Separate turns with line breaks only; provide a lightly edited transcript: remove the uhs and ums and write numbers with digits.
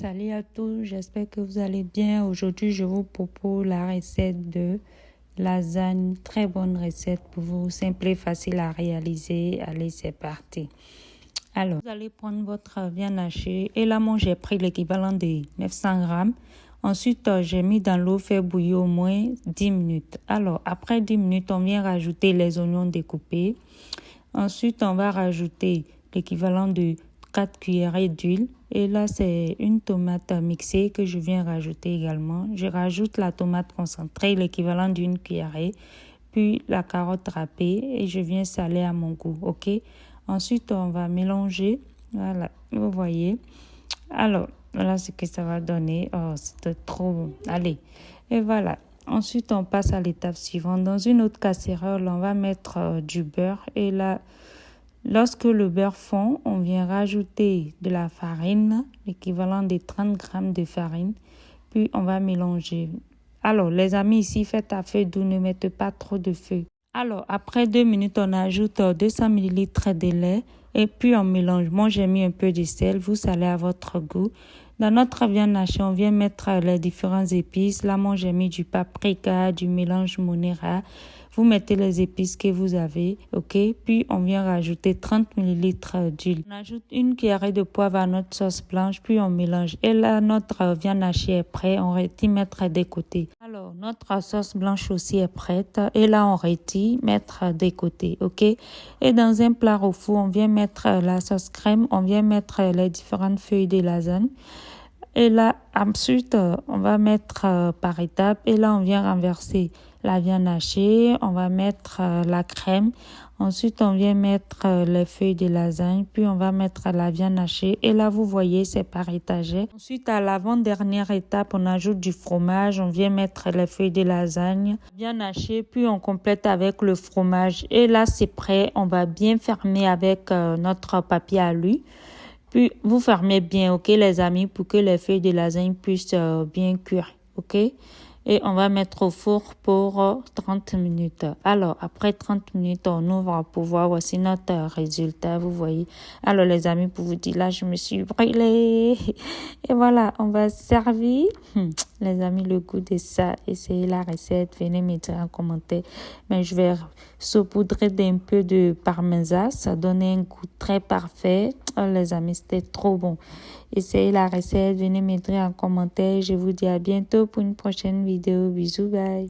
Salut à tous, j'espère que vous allez bien. Aujourd'hui, je vous propose la recette de lasagne. Très bonne recette pour vous, simple et facile à réaliser. Allez, c'est parti. Alors, vous allez prendre votre viande hachée. Et là, moi, j'ai pris l'équivalent de 900 grammes. Ensuite, j'ai mis dans l'eau, fait bouillir au moins 10 minutes. Alors, après 10 minutes, on vient rajouter les oignons découpés. Ensuite, on va rajouter l'équivalent de 4 cuillerées d'huile. Et là, c'est une tomate mixée que je viens rajouter également. Je rajoute la tomate concentrée, l'équivalent d'une cuillerée, puis la carotte râpée et je viens saler à mon goût, ok? Ensuite, on va mélanger. Voilà, vous voyez. Alors, voilà ce que ça va donner. Oh, c'était trop bon. Allez, et voilà. Ensuite, on passe à l'étape suivante. Dans une autre casserole, on va mettre du beurre. Et là, lorsque le beurre fond, on vient rajouter de la farine, l'équivalent de 30 grammes de farine. Puis, on va mélanger. Alors, les amis, ici, faites à feu doux, ne mettez pas trop de feu. Alors, après 2 minutes, on ajoute 200 ml de lait et puis on mélange. Moi, j'ai mis un peu de sel, vous salez à votre goût. Dans notre viande hachée, on vient mettre les différentes épices. Là, moi, j'ai mis du paprika, du mélange Monera. Vous mettez les épices que vous avez, ok? Puis, on vient rajouter 30 ml d'huile. On ajoute une cuillerée de poivre à notre sauce blanche, puis on mélange. Et là, notre viande hachée est prête. On retire mettre des côtés. Alors, notre sauce blanche aussi est prête. Et là, on retire mettre des côtés, ok? Et dans un plat au four, on vient mettre la sauce crème. On vient mettre les différentes feuilles de lasagne. Et là, ensuite, on va mettre par étapes. Et là, on vient renverser la viande hachée. On va mettre la crème. Ensuite, on vient mettre les feuilles de lasagne. Puis, on va mettre la viande hachée. Et là, vous voyez, c'est par étagère. Ensuite, à l'avant-dernière étape, on ajoute du fromage. On vient mettre les feuilles de lasagne, viande hachée. Puis, on complète avec le fromage. Et là, c'est prêt. On va bien fermer avec notre papier alu. Puis, vous fermez bien, ok, les amis, pour que les feuilles de lasagne puissent bien cuire, ok? Et on va mettre au four pour 30 minutes. Alors, après 30 minutes, on ouvre pour voir aussi notre résultat, vous voyez. Alors, les amis, pour vous dire, là, je me suis brûlée. Et voilà, on va servir. Les amis, le goût de ça, essayez la recette, venez me dire en commentaire. Mais je vais saupoudrer d'un peu de parmesan, ça donne un goût très parfait. Oh, les amis, c'était trop bon. Essayez la recette, venez me dire en commentaire. Je vous dis à bientôt pour une prochaine vidéo. Bisous, bye.